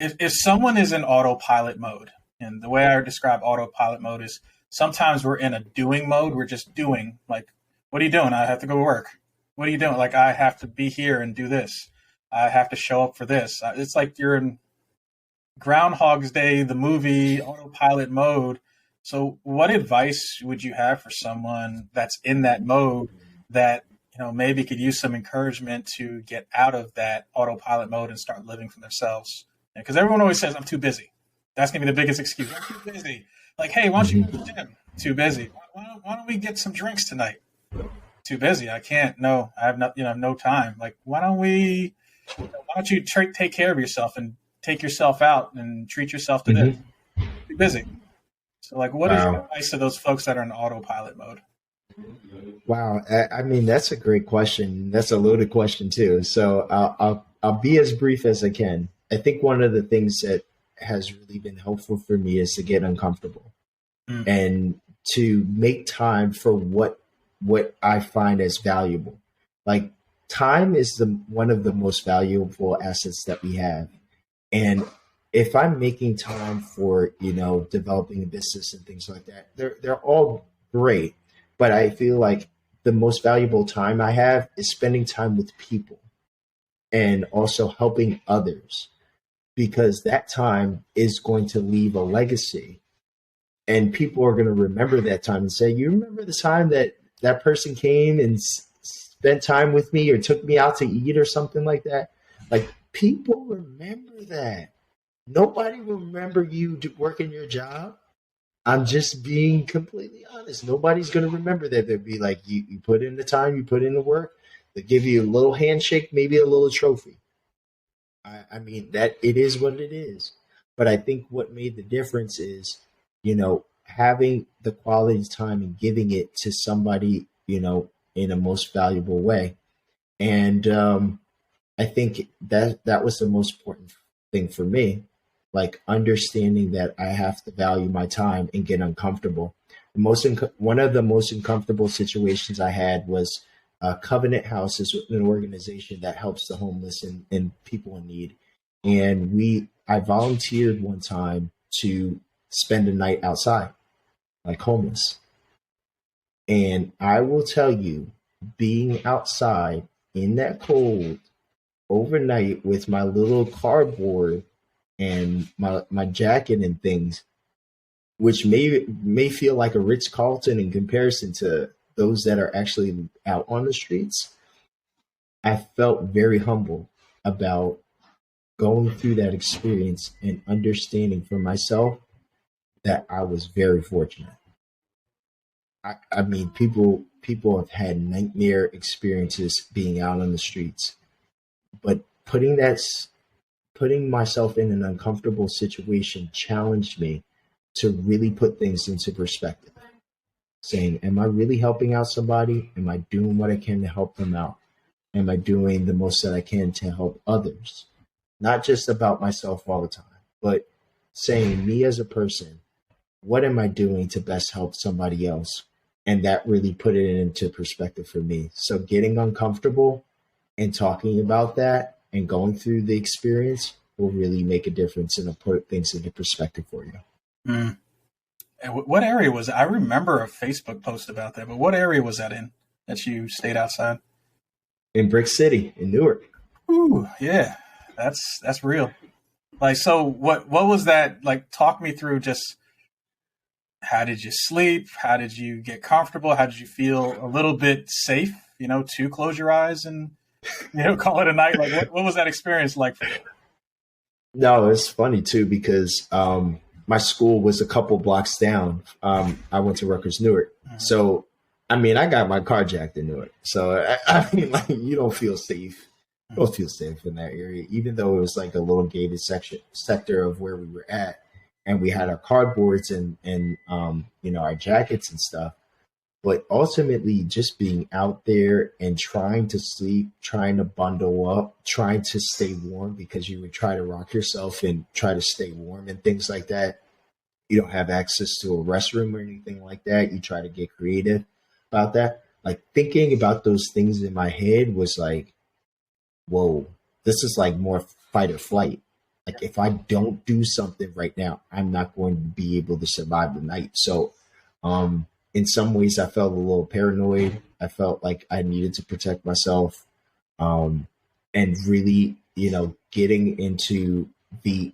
if someone is in autopilot mode, and the way I describe autopilot mode is sometimes we're in a doing mode. We're just doing. Like, what are you doing? I have to go to work. What are you doing? Like, I have to be here and do this. I have to show up for this. It's like you're in Groundhog's Day, the movie, autopilot mode. So what advice would you have for someone that's in that mode that, maybe could use some encouragement to get out of that autopilot mode and start living for themselves? Because everyone always says, I'm too busy. That's going to be the biggest excuse. I'm too busy. Like, hey, why don't you go to the gym? Too busy. Why don't we get some drinks tonight? Too busy. I can't. No, I have no time. Like, why don't you take care of yourself and take yourself out and treat yourself to this? Too busy. So, like, what is your advice to those folks that are in autopilot mode? Wow. I mean, that's a great question. That's a loaded question too. So I'll be as brief as I can. I think one of the things that has really been helpful for me is to get uncomfortable and to make time for what I find as valuable. Like, time is one of the most valuable assets that we have. And if I'm making time for, developing a business and things like that, they're all great. But I feel like the most valuable time I have is spending time with people and also helping others, because that time is going to leave a legacy, and people are going to remember that time and say, you remember the time that person came and spent time with me or took me out to eat or something like that? Like, people remember that. Nobody will remember you working your job. I'm just being completely honest. Nobody's going to remember that. They'll be like, you put in the time, you put in the work. They'll give you a little handshake, maybe a little trophy. I mean, that it is what it is. But I think what made the difference is, having the quality time and giving it to somebody, in a most valuable way. And I think that was the most important thing for me. Like, understanding that I have to value my time and get uncomfortable. One of the most uncomfortable situations I had was Covenant House is an organization that helps the homeless and people in need. And I volunteered one time to spend a night outside, like homeless. And I will tell you, being outside in that cold overnight with my little cardboard and my jacket and things, which may feel like a Ritz-Carlton in comparison to those that are actually out on the streets, I felt very humble about going through that experience and understanding for myself that I was very fortunate. I mean, people have had nightmare experiences being out on the streets, but putting myself in an uncomfortable situation challenged me to really put things into perspective. Saying, am I really helping out somebody? Am I doing what I can to help them out? Am I doing the most that I can to help others? Not just about myself all the time, but saying, me as a person, what am I doing to best help somebody else? And that really put it into perspective for me. So getting uncomfortable and talking about that and going through the experience will really make a difference and put things into perspective for you. And what area was it? I remember a Facebook post about that, but what area was that in that you stayed outside? In Brick City, in Newark. Ooh, yeah, that's real. Like, so what was that like? Talk me through just how did you sleep? How did you get comfortable? How did you feel a little bit safe, to close your eyes and, call it a night? Like, what was that experience like for you? No, it's funny too, because my school was a couple blocks down. I went to Rutgers Newark. Mm-hmm. So, I mean, I got my car jacked in Newark. So, I mean, like, you don't feel safe. You don't feel safe in that area, even though it was like a little gated sector of where we were at. And we had our cardboards and our jackets and stuff. But ultimately, just being out there and trying to sleep, trying to bundle up, trying to stay warm, because you would try to rock yourself and try to stay warm and things like that. You don't have access to a restroom or anything like that. You try to get creative about that. Like, thinking about those things in my head was like, whoa, this is like more fight or flight. Like if I don't do something right now, I'm not going to be able to survive the night. So in some ways I felt a little paranoid. I felt like I needed to protect myself. And really, getting into the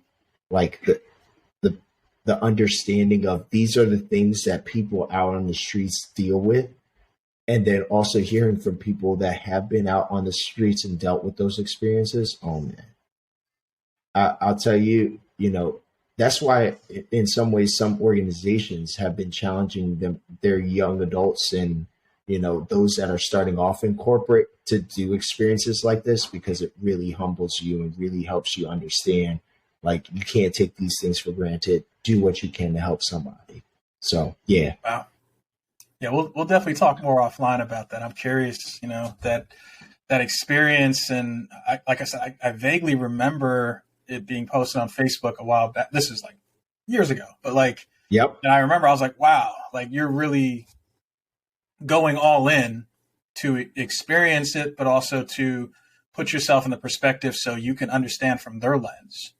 like the the understanding of these are the things that people out on the streets deal with. And then also hearing from people that have been out on the streets and dealt with those experiences. Oh man, I'll tell you, that's why in some ways, some organizations have been challenging their young adults and, those that are starting off in corporate to do experiences like this, because it really humbles you and really helps you understand, like, you can't take these things for granted. Do what you can to help somebody. So, yeah. Wow. Yeah, we'll definitely talk more offline about that. I'm curious, that experience. And like I said, I vaguely remember it being posted on Facebook a while back. This is like years ago, but like, yep. And I remember I was like, wow, like you're really going all in to experience it, but also to put yourself in the perspective so you can understand from their lens.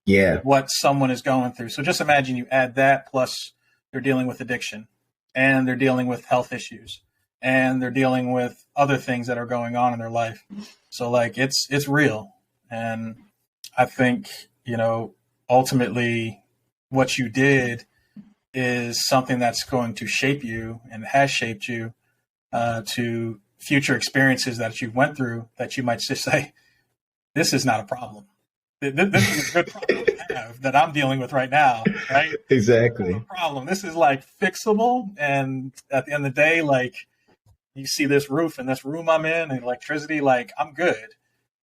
Yeah. What someone is going through. So just imagine you add that, plus they're dealing with addiction and they're dealing with health issues and they're dealing with other things that are going on in their life. So like it's real. And I think, ultimately what you did is something that's going to shape you and has shaped you to future experiences that you went through that you might just say, this is not a problem. This is a good problem to have that I'm dealing with right now, right? Exactly. No problem. This is like fixable. And at the end of the day, like you see this roof and this room I'm in and electricity, like I'm good.